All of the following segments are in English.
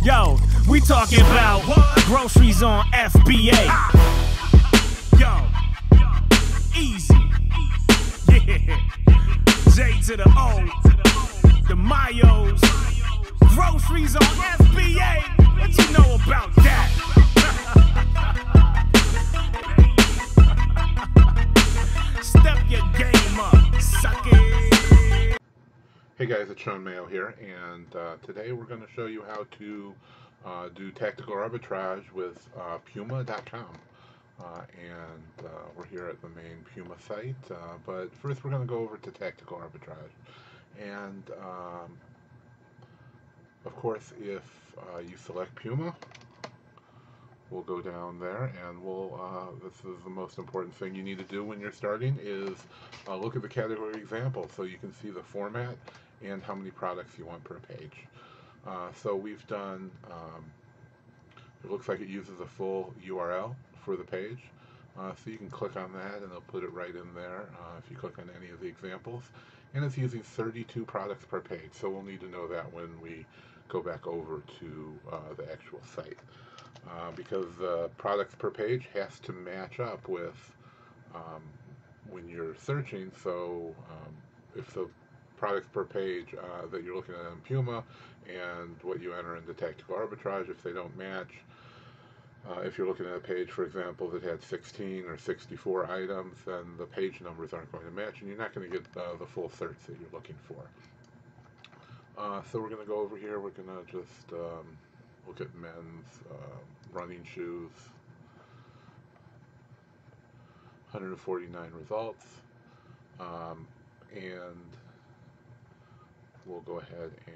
Yo, we talking about groceries on FBA. Yo, easy. Yeah. J to the O, the Mayos. Groceries on FBA. What you know about that? Step your game up, suck it. Hey guys, it's Sean Mayo here, and today we're going to show you how to do tactical arbitrage with Puma.com. We're here at the main Puma site, but first we're going to go over to tactical arbitrage. And of course, if you select Puma, we'll go down there, and this is the most important thing you need to do when you're starting, is look at the category example so you can see the format and how many products you want per page. So we've done, it looks like it uses a full URL for the page. So you can click on that and it'll put it right in there if you click on any of the examples. And it's using 32 products per page, so we'll need to know that when we go back over to the actual site. Because the products per page has to match up with when you're searching. So if the products per page that you're looking at on Puma and what you enter into tactical arbitrage, if they don't match, if you're looking at a page, for example, that had 16 or 64 items, then the page numbers aren't going to match, and you're not going to get the full search that you're looking for. So we're going to go over here. We're going to just look at men's running shoes. 149 results. And we'll go ahead and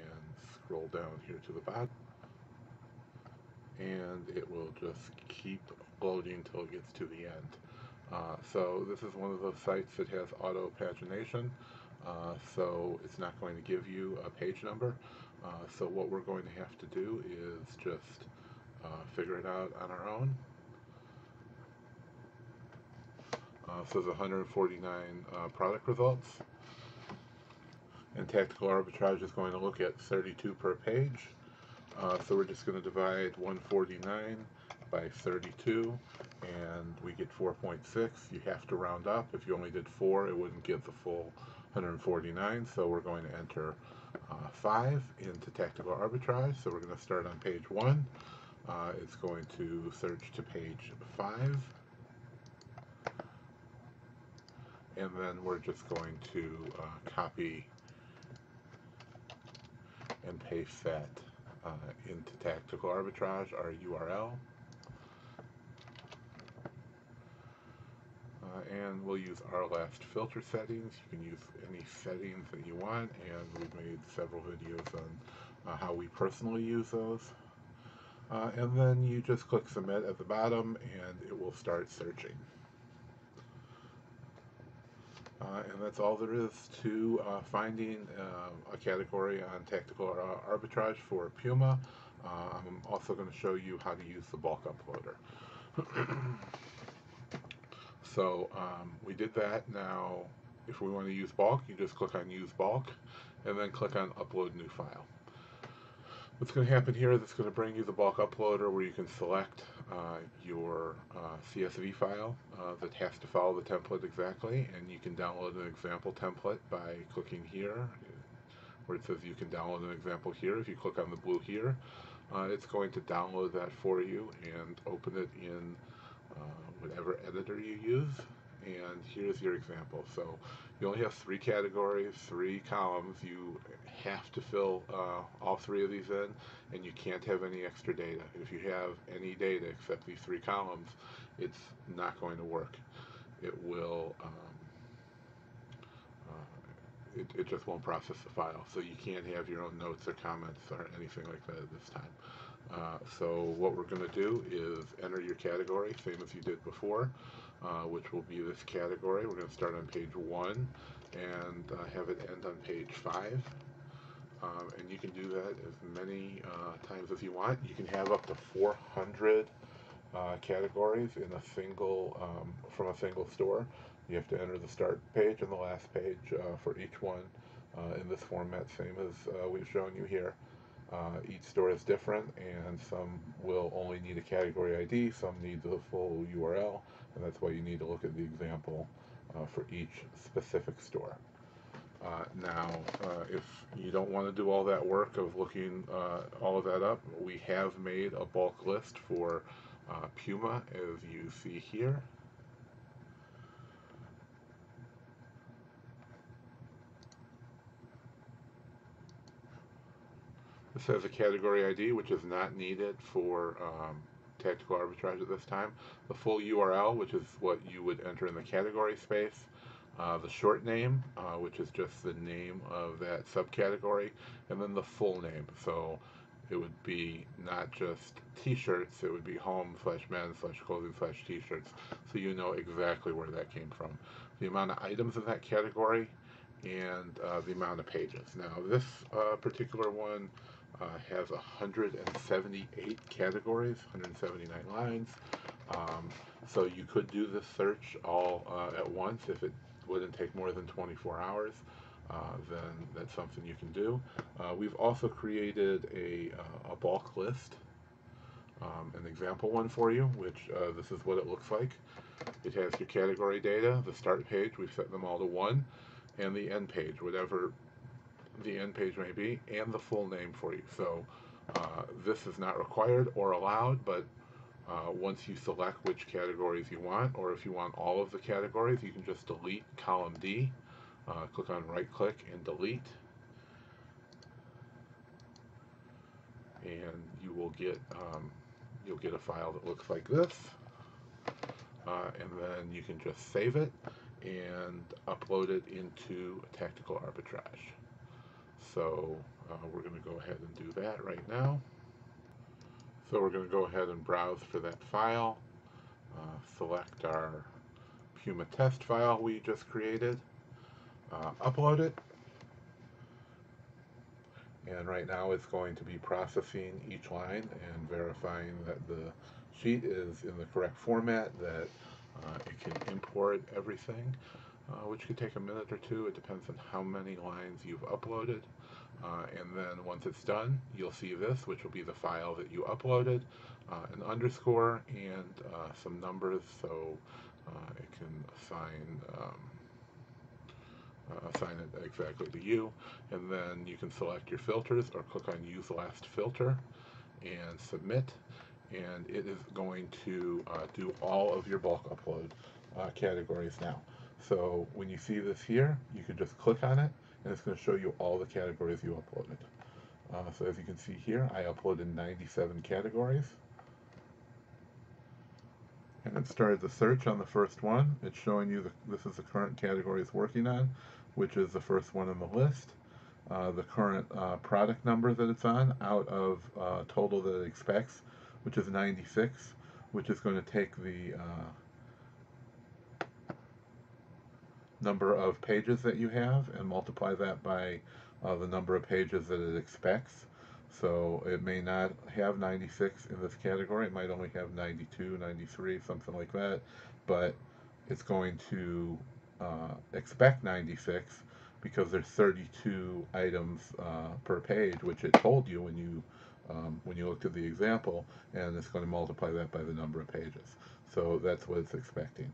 scroll down here to the bottom. And it will just keep loading until it gets to the end. So this is one of those sites that has auto pagination. So it's not going to give you a page number. So what we're going to have to do is just figure it out on our own. So there's 149 product results. And tactical arbitrage is going to look at 32 per page. So we're just going to divide 149 by 32, and we get 4.6. You have to round up. If you only did 4, it wouldn't get the full 149, so we're going to enter 5 into tactical arbitrage. So we're going to start on page 1. It's going to search to page 5, and then we're just going to copy and paste that into tactical arbitrage, our URL. And we'll use our last filter settings. You can use any settings that you want, and we've made several videos on how we personally use those. And then you just click submit at the bottom and it will start searching. And that's all there is to finding a category on tactical arbitrage for Puma. I'm also going to show you how to use the bulk uploader. So we did that. Now if we want to use bulk, you just click on use bulk and then click on upload new file. What's going to happen here is it's going to bring you the bulk uploader where you can select your CSV file that has to follow the template exactly, and you can download an example template by clicking here where it says you can download an example here. If you click on the blue here, it's going to download that for you and open it in whatever editor you use. And here's your example. So you only have 3 categories, 3 columns. You have to fill all 3 of these in, and you can't have any extra data. If you have any data except these 3 columns, it's not going to work. It will, it just won't process the file. So you can't have your own notes or comments or anything like that at this time. So what we're going to do is enter your category, same as you did before. Which will be this category. We're going to start on page 1 and have it end on page 5. And you can do that as many times as you want. You can have up to 400 categories in a single, from a single store. You have to enter the start page and the last page for each one in this format, same as we've shown you here. Each store is different, and some will only need a category ID, some need the full URL, and that's why you need to look at the example for each specific store. If you don't want to do all that work of looking all of that up, we have made a bulk list for Puma, as you see here. This has a category ID, which is not needed for Tactical Arbitrage at this time. The full URL, which is what you would enter in the category space. The short name, which is just the name of that subcategory, and then the full name. So it would be not just t-shirts, it would be home/men/clothing/t-shirts, so you know exactly where that came from. The amount of items in that category, and the amount of pages. Now this particular one has 178 categories, 179 lines. So you could do this search all at once. If it wouldn't take more than 24 hours, then that's something you can do. We've also created a bulk list, an example one for you, which this is what it looks like. It has your category data, the start page, we've set them all to 1, and the end page, whatever the end page may be, and the full name for you. So this is not required or allowed, but once you select which categories you want, or if you want all of the categories, you can just delete column D, click on right click and delete, and you will get you'll get a file that looks like this, and then you can just save it and upload it into Tactical Arbitrage. So we're going to go ahead and do that right now. So we're going to go ahead and browse for that file, select our Puma test file we just created, upload it, and right now it's going to be processing each line and verifying that the sheet is in the correct format, that it can import everything, which could take a minute or two. It depends on how many lines you've uploaded. And then once it's done, you'll see this, which will be the file that you uploaded, an underscore and some numbers, so it can assign it exactly to you. And then you can select your filters or click on Use Last Filter and submit, and it is going to do all of your bulk upload categories now. So when you see this here, you can just click on it, and it's going to show you all the categories you uploaded. So as you can see here, I uploaded 97 categories. And it started the search on the first one. It's showing you this is the current category it's working on, which is the first one in the list. The current product number that it's on out of total that it expects, which is 96, which is going to take the number of pages that you have and multiply that by the number of pages that it expects. So it may not have 96 in this category, it might only have 92, 93, something like that, but it's going to expect 96 because there's 32 items per page, which it told you when you looked at the example, and it's going to multiply that by the number of pages. So that's what it's expecting.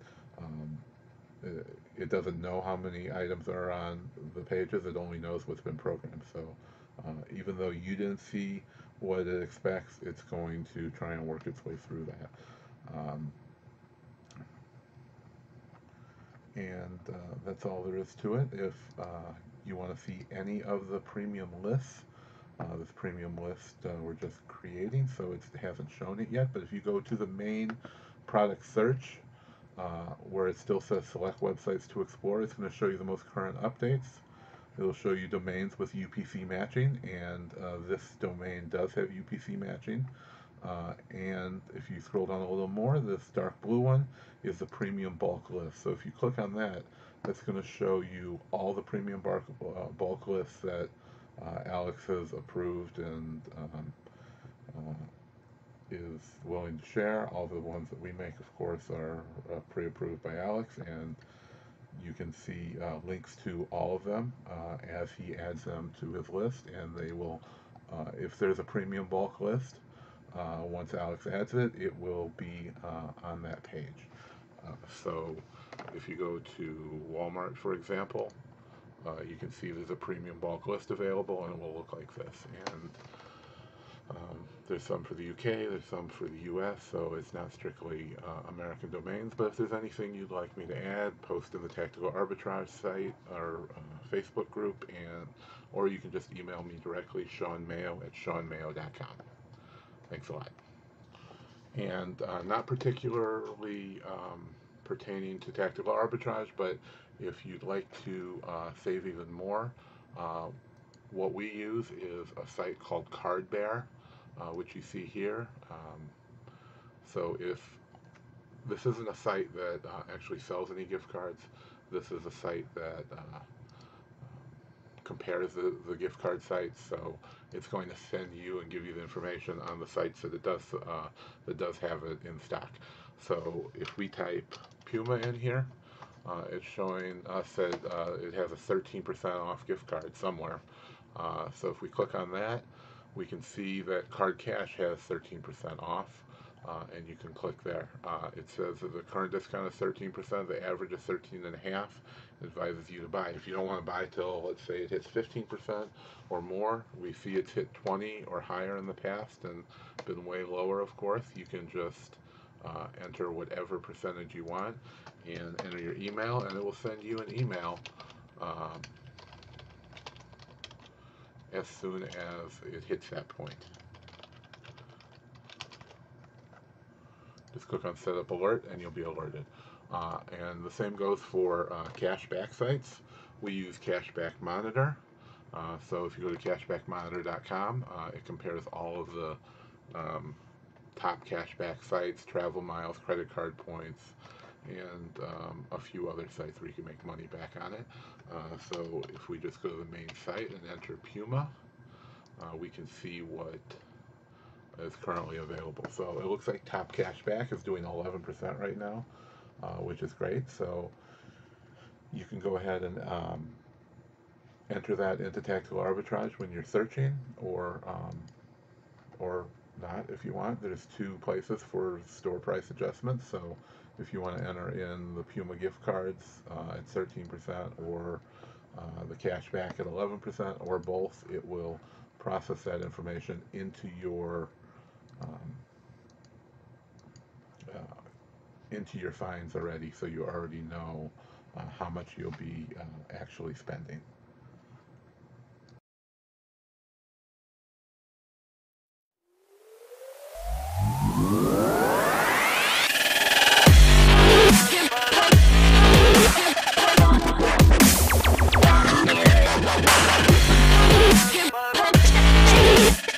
It doesn't know how many items are on the pages, it only knows what's been programmed. So even though you didn't see what it expects, it's going to try and work its way through that. That's all there is to it. If you want to see any of the premium lists, this premium list we're just creating, so it hasn't shown it yet, but if you go to the main product search, where it still says select websites to explore, it's going to show you the most current updates. It'll show you domains with UPC matching, and this domain does have UPC matching. And if you scroll down a little more, this dark blue one is the premium bulk list. So if you click on that, that's going to show you all the premium bulk lists that Alex has approved and is willing to share. All the ones that we make, of course, are pre-approved by Alex, and you can see links to all of them as he adds them to his list, and they will If there's a premium bulk list, once Alex adds it, it will be on that page. So if you go to Walmart, for example, you can see there's a premium bulk list available, and it will look like this. And there's some for the UK, there's some for the US, so it's not strictly American domains. But if there's anything you'd like me to add, post in the Tactical Arbitrage site or Facebook group, or you can just email me directly, seanmayo@seanmayo.com. Thanks a lot. And not particularly pertaining to Tactical Arbitrage, but if you'd like to save even more, what we use is a site called CardBear, which you see here. So if this isn't a site that actually sells any gift cards, this is a site that compares the gift card sites. So it's going to send you and give you the information on the sites that it does have it in stock. So if we type Puma in here, it's showing us that it has a 13% off gift card somewhere. So if we click on that, we can see that Card Cash has 13% off, and you can click there. It says that the current discount is 13%, the average is 13.5%. It advises you to buy. If you don't want to buy till, let's say, it hits 15% or more, we see it's hit 20 or higher in the past and been way lower, of course. You can just enter whatever percentage you want and enter your email, and it will send you an email as soon as it hits that point. Just click on Set Up Alert and you'll be alerted. And the same goes for cashback sites. We use Cashback Monitor. So if you go to cashbackmonitor.com, it compares all of the top cashback sites, travel miles, credit card points, and a few other sites where you can make money back on it. So if we just go to the main site and enter Puma, we can see what is currently available. So it looks like Top Cashback is doing 11% right now, which is great. So you can go ahead and enter that into Tactical Arbitrage when you're searching, or not if you want. There's two places for store price adjustments. So if you want to enter in the Puma gift cards at 13%, or the cashback at 11%, or both, it will process that information into your fines already, so you already know how much you'll be actually spending. Skip.